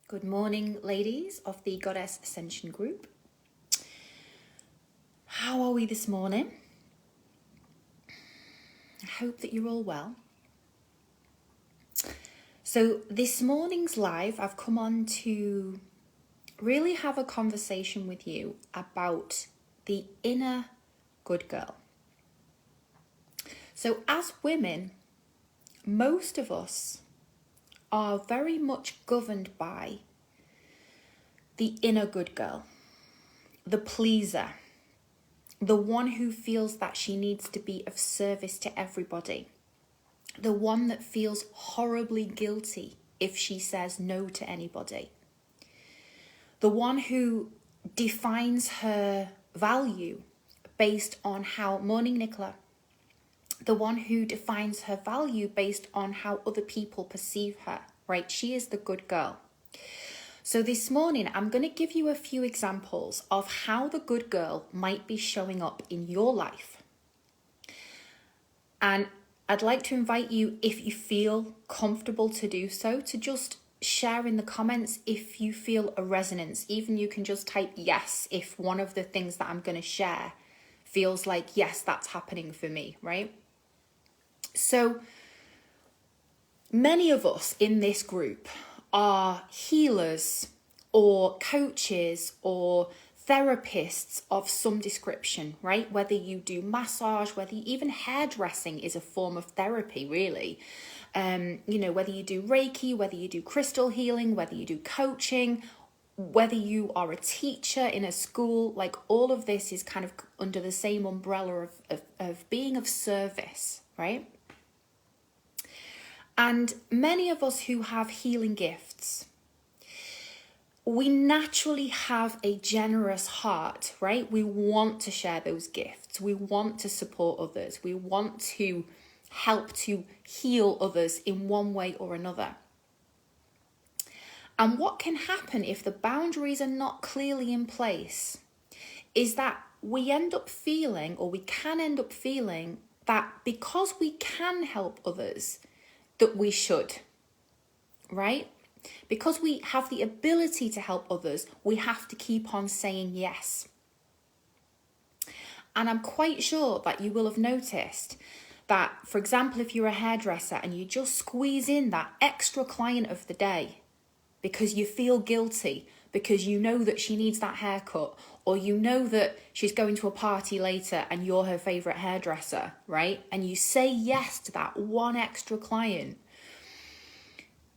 Good morning, ladies of the Goddess Ascension group. How are we this morning? I hope that you're all well. So this morning's live, I've come on to really have a conversation with you about the inner good girl. So as women, most of us are very much governed by the inner good girl, the pleaser, the one who feels that she needs to be of service to everybody, the one that feels horribly guilty if she says no to anybody, the one who defines her value based on how, morning Nicola, the one who defines her value based on how other people perceive her, right? She is the good girl. So this morning, I'm going to give you a few examples of how the good girl might be showing up in your life. And I'd like to invite you, if you feel comfortable to do so, to just share in the comments if you feel a resonance. Even you can just type yes if one of the things that I'm going to share feels like, yes, that's happening for me, right? So many of us in this group are healers or coaches or therapists of some description, right? Whether you do massage, even hairdressing is a form of therapy, really. Whether you do Reiki, whether you do crystal healing, whether you do coaching, whether you are a teacher in a school, like all of this is kind of under the same umbrella of being of service, right? And many of us who have healing gifts, we naturally have a generous heart, right? We want to share those gifts. We want to support others. We want to help to heal others in one way or another. And what can happen if the boundaries are not clearly in place is that we can end up feeling that because we can help others, that we should, right? Because we have the ability to help others, we have to keep on saying yes. And I'm quite sure that you will have noticed that, for example, if you're a hairdresser and you just squeeze in that extra client of the day because you feel guilty, because you know that she needs that haircut, or you know that she's going to a party later and you're her favorite hairdresser, right? And you say yes to that one extra client.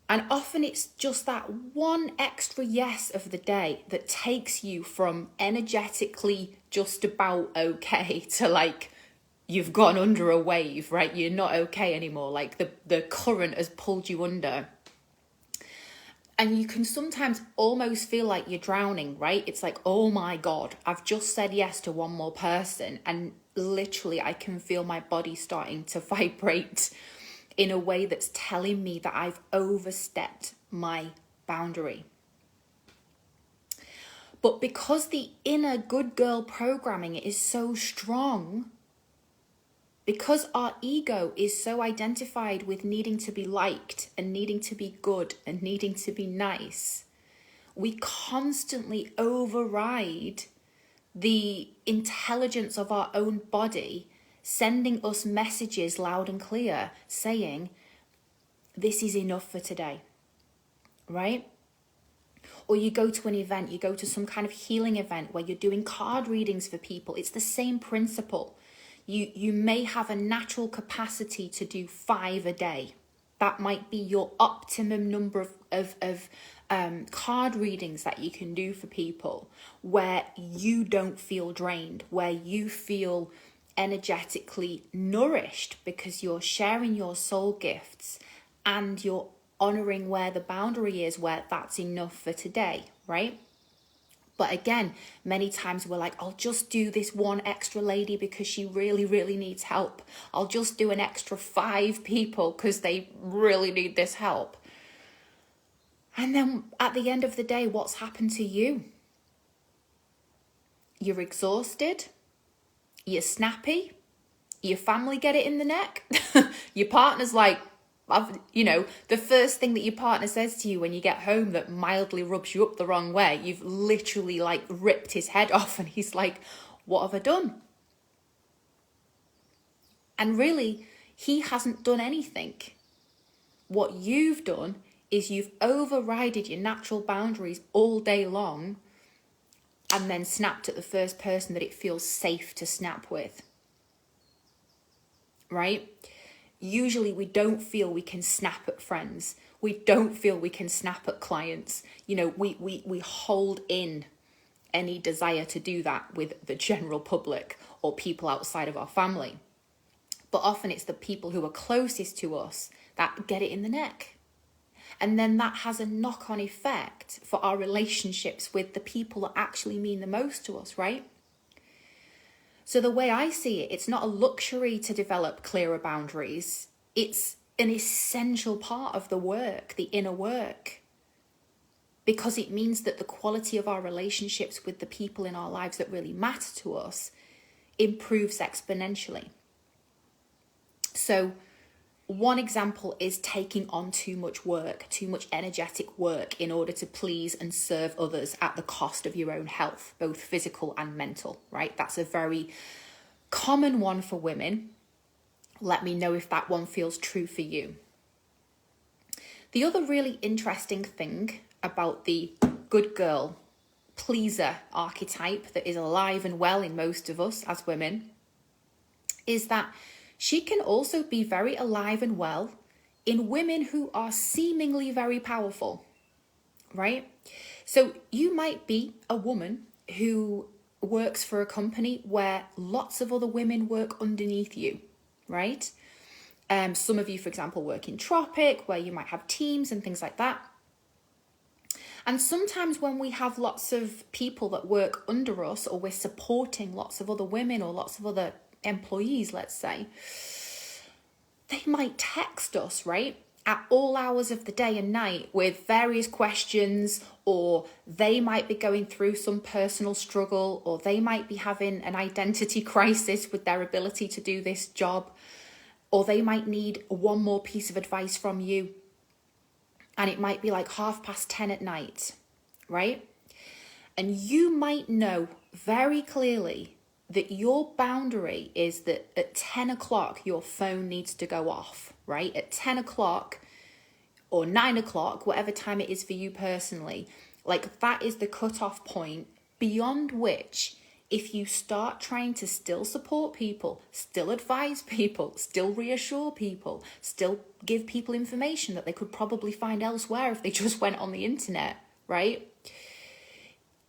And often it's just that one extra yes of the day that takes you from energetically just about okay to like you've gone under a wave, right? You're not okay anymore. Like the current has pulled you under. And you can sometimes almost feel like you're drowning, right? It's like, oh my God, I've just said yes to one more person. And literally I can feel my body starting to vibrate in a way that's telling me that I've overstepped my boundary. But because the inner good girl programming is so strong, because our ego is so identified with needing to be liked and needing to be good and needing to be nice, we constantly override the intelligence of our own body, sending us messages loud and clear saying, this is enough for today, right? Or you go to an event, you go to some kind of healing event where you're doing card readings for people. It's the same principle. You may have a natural capacity to do 5 a day. That might be your optimum number of card readings that you can do for people, where you don't feel drained, where you feel energetically nourished because you're sharing your soul gifts and you're honoring where the boundary is, where that's enough for today, right? But again, many times we're like, I'll just do this one extra lady because she really, really needs help. I'll just do an extra 5 people because they really need this help. And then at the end of the day, what's happened to you? You're exhausted. You're snappy. Your family get it in the neck. Your partner's like, the first thing that your partner says to you when you get home that mildly rubs you up the wrong way, you've literally like ripped his head off and he's like, what have I done? And really, he hasn't done anything. What you've done is you've overridden your natural boundaries all day long and then snapped at the first person that it feels safe to snap with. Right? Usually we don't feel we can snap at friends. We don't feel we can snap at clients. We hold in any desire to do that with the general public or people outside of our family. But often it's the people who are closest to us that get it in the neck. And then that has a knock-on effect for our relationships with the people that actually mean the most to us, right? So the way I see it, it's not a luxury to develop clearer boundaries. It's an essential part of the work, the inner work. Because it means that the quality of our relationships with the people in our lives that really matter to us improves exponentially. So one example is taking on too much work, too much energetic work in order to please and serve others at the cost of your own health, both physical and mental, right? That's a very common one for women. Let me know if that one feels true for you. The other really interesting thing about the good girl pleaser archetype that is alive and well in most of us as women is that she can also be very alive and well in women who are seemingly very powerful, right? So you might be a woman who works for a company where lots of other women work underneath you, right? Some of you, for example, work in Tropic, where you might have teams and things like that. And sometimes when we have lots of people that work under us, or we're supporting lots of other women or lots of other employees, let's say, they might text us, right, at all hours of the day and night with various questions, or they might be going through some personal struggle, or they might be having an identity crisis with their ability to do this job, or they might need one more piece of advice from you. And it might be like 10:30 at night, right? And you might know very clearly that your boundary is that at 10 o'clock, your phone needs to go off, right? At 10 o'clock or 9 o'clock, whatever time it is for you personally, like that is the cutoff point beyond which, if you start trying to still support people, still advise people, still reassure people, still give people information that they could probably find elsewhere if they just went on the internet, right?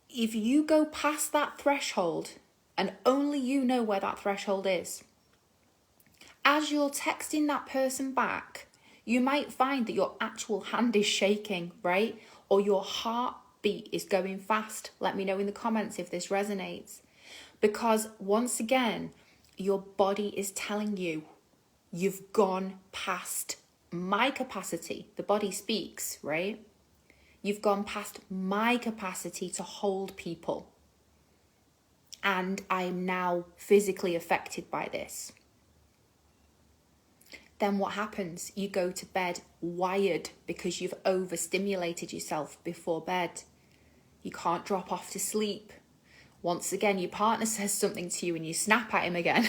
If you go past that threshold, and only you know where that threshold is, as you're texting that person back, you might find that your actual hand is shaking, right? Or your heartbeat is going fast. Let me know in the comments if this resonates. Because once again, your body is telling you, you've gone past my capacity. The body speaks, right? You've gone past my capacity to hold people. And I am now physically affected by this. Then what happens? You go to bed wired because you've overstimulated yourself before bed. You can't drop off to sleep. Once again, your partner says something to you and you snap at him again,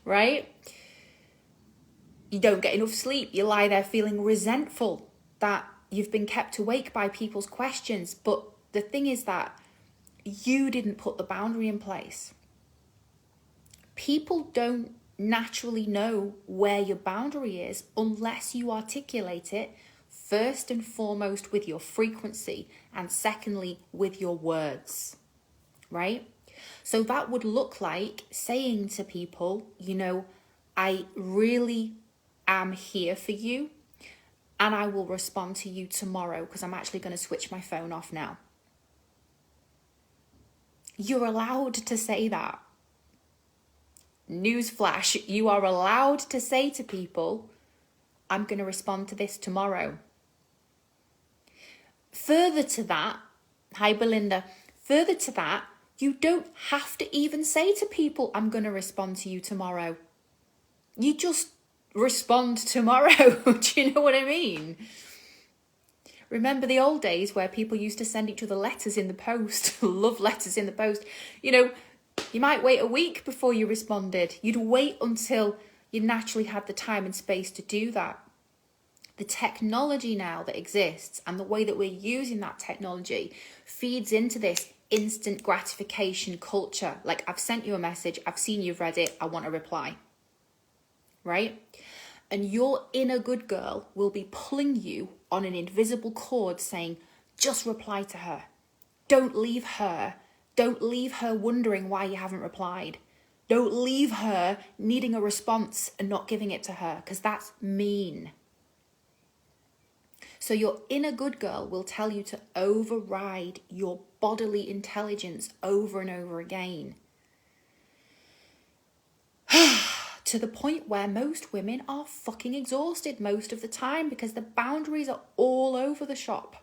right? You don't get enough sleep. You lie there feeling resentful that you've been kept awake by people's questions. But the thing is that you didn't put the boundary in place. People don't naturally know where your boundary is unless you articulate it first and foremost with your frequency, and secondly with your words, right? So that would look like saying to people, I really am here for you and I will respond to you tomorrow because I'm actually going to switch my phone off now. You're allowed to say that. Newsflash, you are allowed to say to people, I'm going to respond to this tomorrow. Further to that, hi Belinda, further to that, you don't have to even say to people, I'm going to respond to you tomorrow. You just respond tomorrow. Do you know what I mean? Remember the old days where people used to send each other letters in the post, love letters in the post. You know, you might wait a week before you responded. You'd wait until you naturally had the time and space to do that. The technology now that exists and the way that we're using that technology feeds into this instant gratification culture. Like, I've sent you a message, I've seen you've read it, I want a reply. Right? And your inner good girl will be pulling you on an invisible cord saying, just reply to her. Don't leave her. Don't leave her wondering why you haven't replied. Don't leave her needing a response and not giving it to her, because that's mean. So your inner good girl will tell you to override your bodily intelligence over and over again. To the point where most women are fucking exhausted most of the time because the boundaries are all over the shop.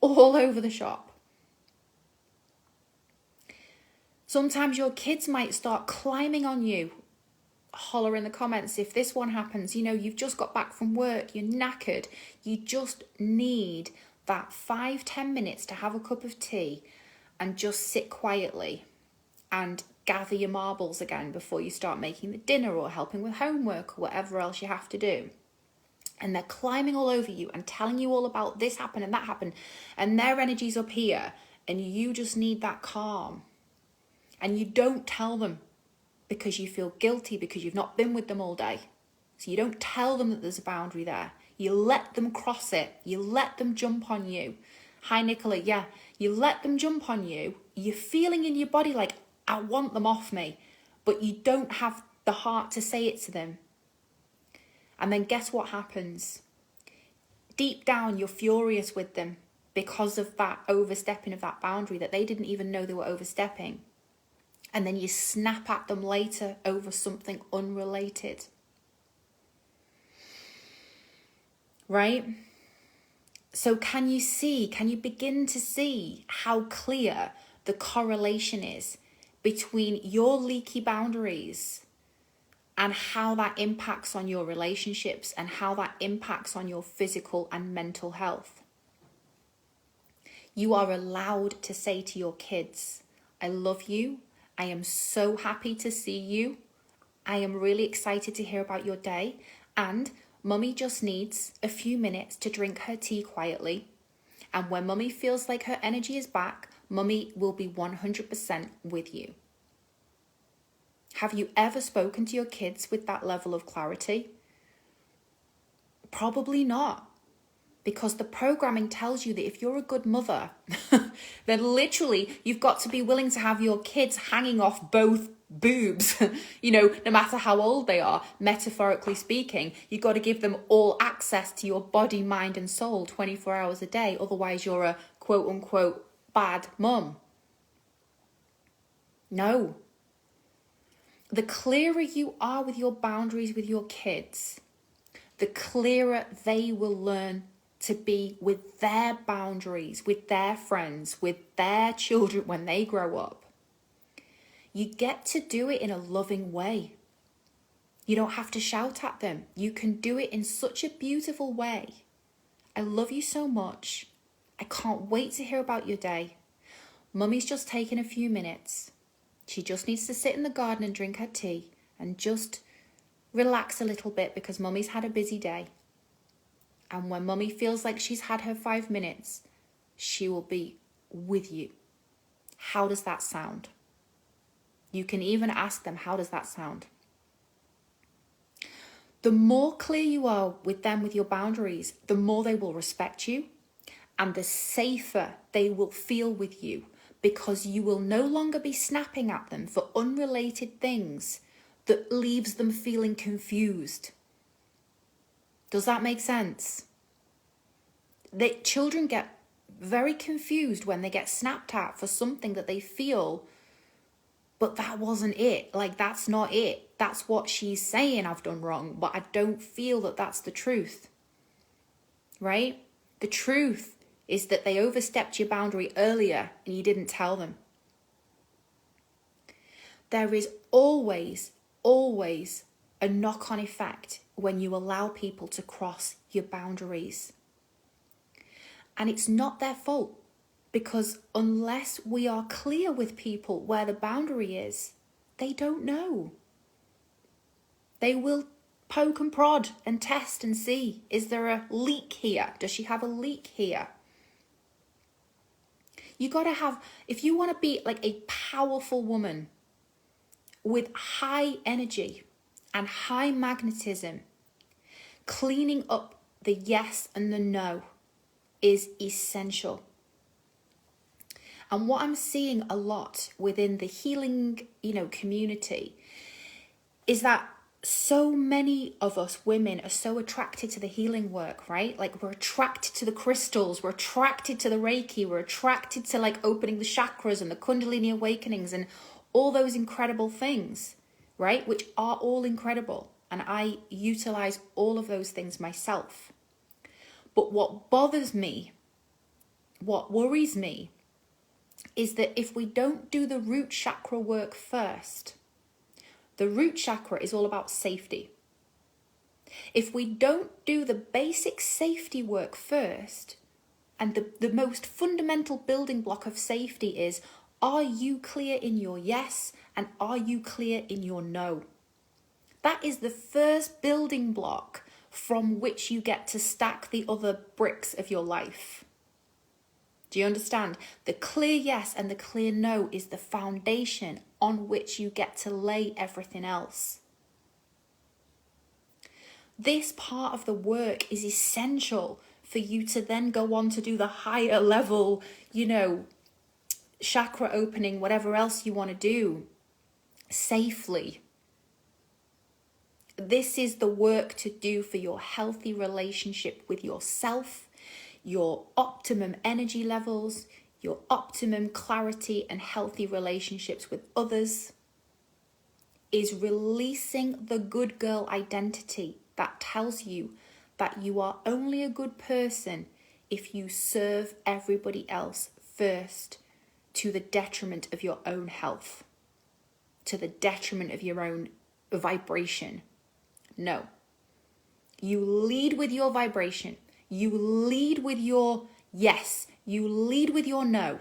All over the shop. Sometimes your kids might start climbing on you. Holler in the comments if this one happens. You know, you've just got back from work, you're knackered. You just need that 5-10 minutes to have a cup of tea and just sit quietly and gather your marbles again before you start making the dinner or helping with homework or whatever else you have to do. And they're climbing all over you and telling you all about this happened and that happened, and their energy's up here, and you just need that calm. And you don't tell them because you feel guilty because you've not been with them all day. So you don't tell them that there's a boundary there. You let them cross it. You let them jump on you. Hi, Nicola. Yeah, you let them jump on you. You're feeling in your body like, I want them off me, but you don't have the heart to say it to them. And then guess what happens? Deep down, you're furious with them because of that overstepping of that boundary that they didn't even know they were overstepping. And then you snap at them later over something unrelated. Right? So can you begin to see how clear the correlation is between your leaky boundaries and how that impacts on your relationships and how that impacts on your physical and mental health? You are allowed to say to your kids, I love you. I am so happy to see you. I am really excited to hear about your day. And Mummy just needs a few minutes to drink her tea quietly. And when Mummy feels like her energy is back, Mummy will be 100% with you. Have you ever spoken to your kids with that level of clarity? Probably not. Because the programming tells you that if you're a good mother, then literally you've got to be willing to have your kids hanging off both boobs, you know, no matter how old they are, metaphorically speaking. You've got to give them all access to your body, mind and soul 24 hours a day. Otherwise you're a quote unquote bad mum. No. The clearer you are with your boundaries with your kids, the clearer they will learn to be with their boundaries, with their friends, with their children when they grow up. You get to do it in a loving way. You don't have to shout at them. You can do it in such a beautiful way. I love you so much. I can't wait to hear about your day. Mummy's just taken a few minutes. She just needs to sit in the garden and drink her tea and just relax a little bit because Mummy's had a busy day. And when Mummy feels like she's had her 5 minutes, she will be with you. How does that sound? You can even ask them, how does that sound? The more clear you are with them with your boundaries, the more they will respect you and the safer they will feel with you, because you will no longer be snapping at them for unrelated things that leaves them feeling confused. Does that make sense? Children get very confused when they get snapped at for something that they feel, but that wasn't it. Like, that's not it. That's what she's saying I've done wrong, but I don't feel that that's the truth. Right? The truth is that they overstepped your boundary earlier and you didn't tell them. There is always, always a knock-on effect when you allow people to cross your boundaries. And it's not their fault, because unless we are clear with people where the boundary is, they don't know. They will poke and prod and test and see, is there a leak here? Does she have a leak here? You got to have, if you want to be like a powerful woman with high energy and high magnetism, cleaning up the yes and the no is essential. And what I'm seeing a lot within the healing, community is that so many of us women are so attracted to the healing work, right? Like, we're attracted to the crystals, we're attracted to the Reiki, we're attracted to like opening the chakras and the Kundalini awakenings and all those incredible things, right? Which are all incredible. And I utilize all of those things myself. But what bothers me, what worries me, is that if we don't do the root chakra work first, the root chakra is all about safety. If we don't do the basic safety work first, and the most fundamental building block of safety is, are you clear in your yes and are you clear in your no? That is the first building block from which you get to stack the other bricks of your life. Do you understand? The clear yes and the clear no is the foundation on which you get to lay everything else. This part of the work is essential for you to then go on to do the higher level, chakra opening, whatever else you want to do safely. This is the work to do for your healthy relationship with yourself, your optimum energy levels, your optimum clarity and healthy relationships with others, is releasing the good girl identity that tells you that you are only a good person if you serve everybody else first, to the detriment of your own health, to the detriment of your own vibration. No. You lead with your vibration. You lead with your yes. You lead with your no.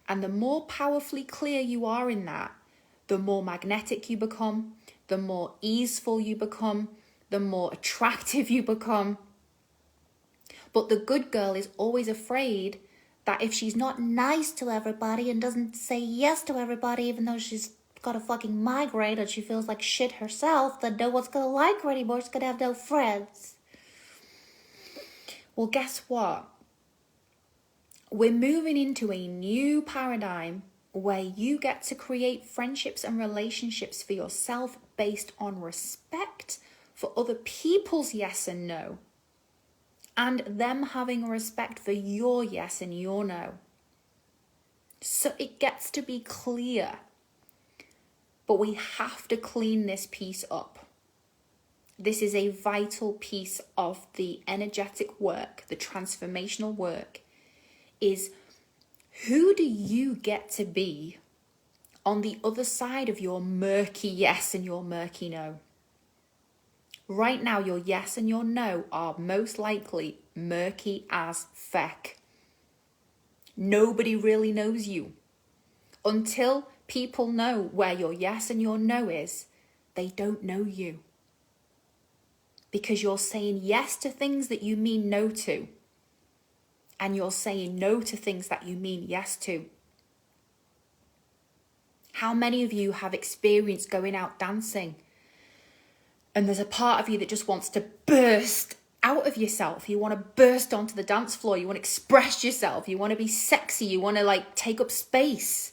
And the more powerfully clear you are in that, the more magnetic you become, the more easeful you become, the more attractive you become. But the good girl is always afraid that if she's not nice to everybody and doesn't say yes to everybody, even though she's got a fucking migraine and she feels like shit herself, then no one's gonna like her anymore. She's gonna have no friends. Well, guess what? We're moving into a new paradigm where you get to create friendships and relationships for yourself based on respect for other people's yes and no, and them having a respect for your yes and your no. So it gets to be clear. But we have to clean this piece up. This is a vital piece of the energetic work, the transformational work, is who do you get to be on the other side of your murky yes and your murky no? Right now, your yes and your no are most likely murky as feck. Nobody really knows you. Until people know where your yes and your no is, they don't know you. Because you're saying yes to things that you mean no to. And you're saying no to things that you mean yes to. How many of you have experienced going out dancing and there's a part of you that just wants to burst out of yourself? You want to burst onto the dance floor. You want to express yourself. You want to be sexy. You want to take up space.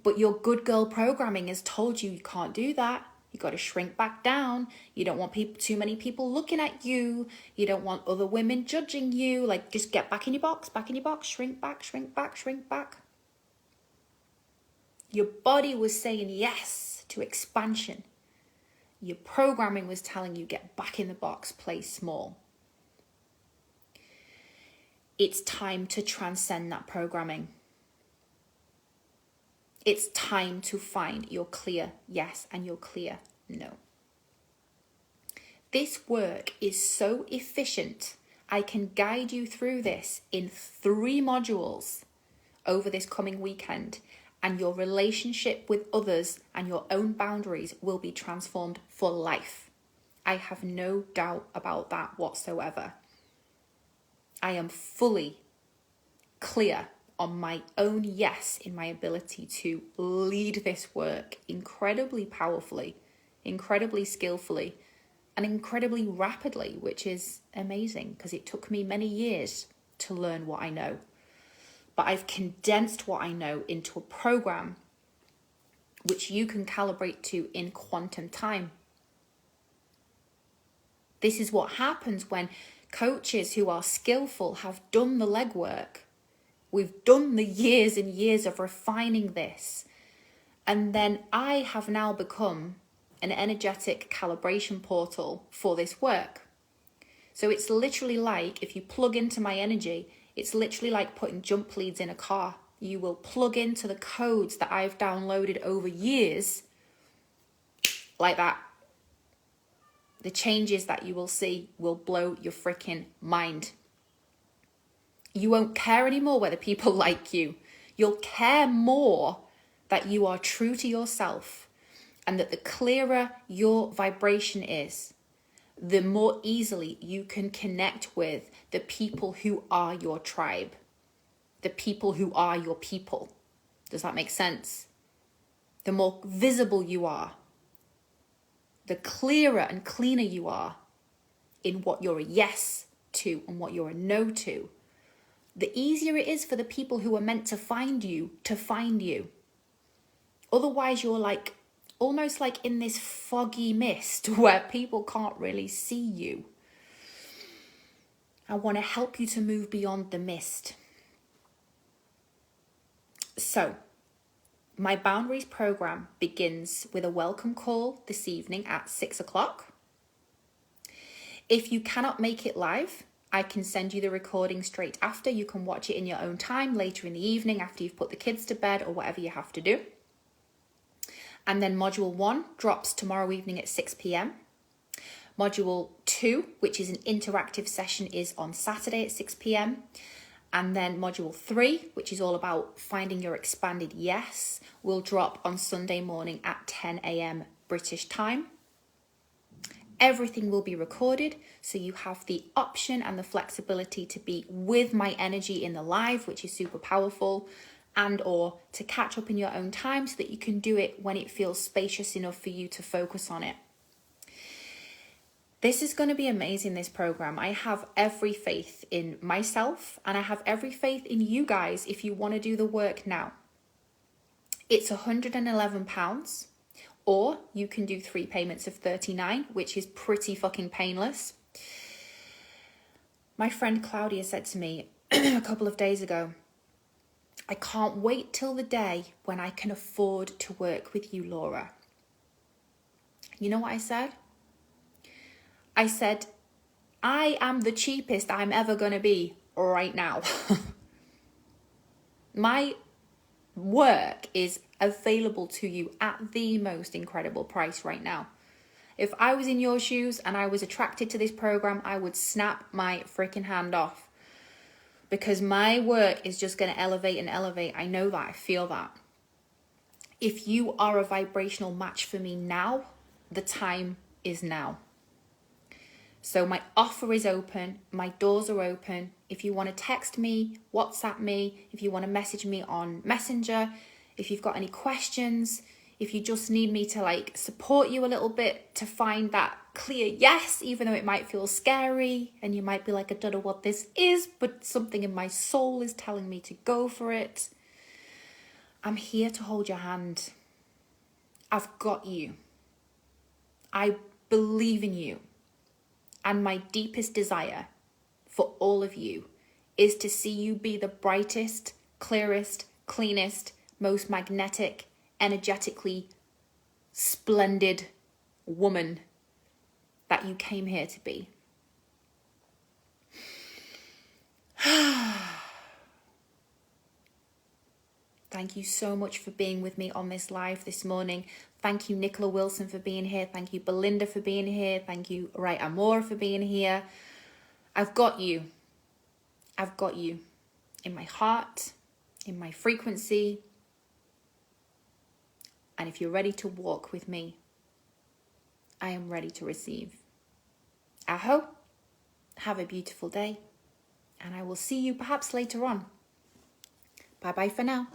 But your good girl programming has told you can't do that. You got to shrink back down. You don't want too many people looking at you. You don't want other women judging you. Just get back in your box, shrink back, shrink back, shrink back. Your body was saying yes to expansion. Your programming was telling you get back in the box, play small. It's time to transcend that programming. It's time to find your clear yes and your clear No. This work is so efficient. I can guide you through this in 3 modules over this coming weekend, and your relationship with others and your own boundaries will be transformed for life. I have no doubt about that whatsoever. I am fully clear on my own yes in my ability to lead this work incredibly powerfully, incredibly skillfully, and incredibly rapidly, which is amazing because it took me many years to learn what I know. But I've condensed what I know into a program which you can calibrate to in quantum time. This is what happens when coaches who are skillful have done the legwork. We've done the years and years of refining this. And then I have now become an energetic calibration portal for this work. So it's literally like, if you plug into my energy, it's literally like putting jump leads in a car. You will plug into the codes that I've downloaded over years, like that. The changes that you will see will blow your freaking mind. You won't care anymore whether people like you. You'll care more that you are true to yourself, and that the clearer your vibration is, the more easily you can connect with the people who are your tribe, the people who are your people. Does that make sense? The more visible you are, the clearer and cleaner you are in what you're a yes to and what you're a no to, the easier it is for the people who are meant to find you to find you. Otherwise, you're like almost like in this foggy mist where people can't really see you. I want to help you to move beyond the mist. So, my boundaries program begins with a welcome call this evening at 6 o'clock. If you cannot make it live, I can send you the recording straight after. You can watch it in your own time later in the evening after you've put the kids to bed or whatever you have to do. And then module 1 drops tomorrow evening at 6 p.m. Module 2, which is an interactive session, is on Saturday at 6 p.m. And then module 3, which is all about finding your expanded yes, will drop on Sunday morning at 10 a.m. British time. Everything will be recorded, so you have the option and the flexibility to be with my energy in the live, which is super powerful, and or to catch up in your own time so that you can do it when it feels spacious enough for you to focus on it. This is going to be amazing, this program. I have every faith in myself, and I have every faith in you guys if you want to do the work now. It's £111, or you can do 3 payments of $39, which is pretty fucking painless. My friend Claudia said to me a couple of days ago, I can't wait till the day when I can afford to work with you, Laura. You know what I said? I said, I am the cheapest I'm ever going to be right now. My work is available to you at the most incredible price right now. If I was in your shoes and I was attracted to this program, I would snap my freaking hand off. Because my work is just going to elevate and elevate. I know that. I feel that. If you are a vibrational match for me now, the time is now. So my offer is open. My doors are open. If you want to text me, WhatsApp me, if you want to message me on Messenger, if you've got any questions, if you just need me to support you a little bit to find that clear yes, even though it might feel scary and you might be like, I don't know what this is, but something in my soul is telling me to go for it. I'm here to hold your hand. I've got you. I believe in you. And my deepest desire for all of you is to see you be the brightest, clearest, cleanest, most magnetic, energetically splendid woman that you came here to be. Thank you so much for being with me on this live this morning. Thank you, Nicola Wilson, for being here. Thank you, Belinda, for being here. Thank you, Ray Amor, for being here. I've got you. I've got you in my heart, in my frequency. And if you're ready to walk with me, I am ready to receive. Aho, have a beautiful day, and I will see you perhaps later on. Bye-bye for now.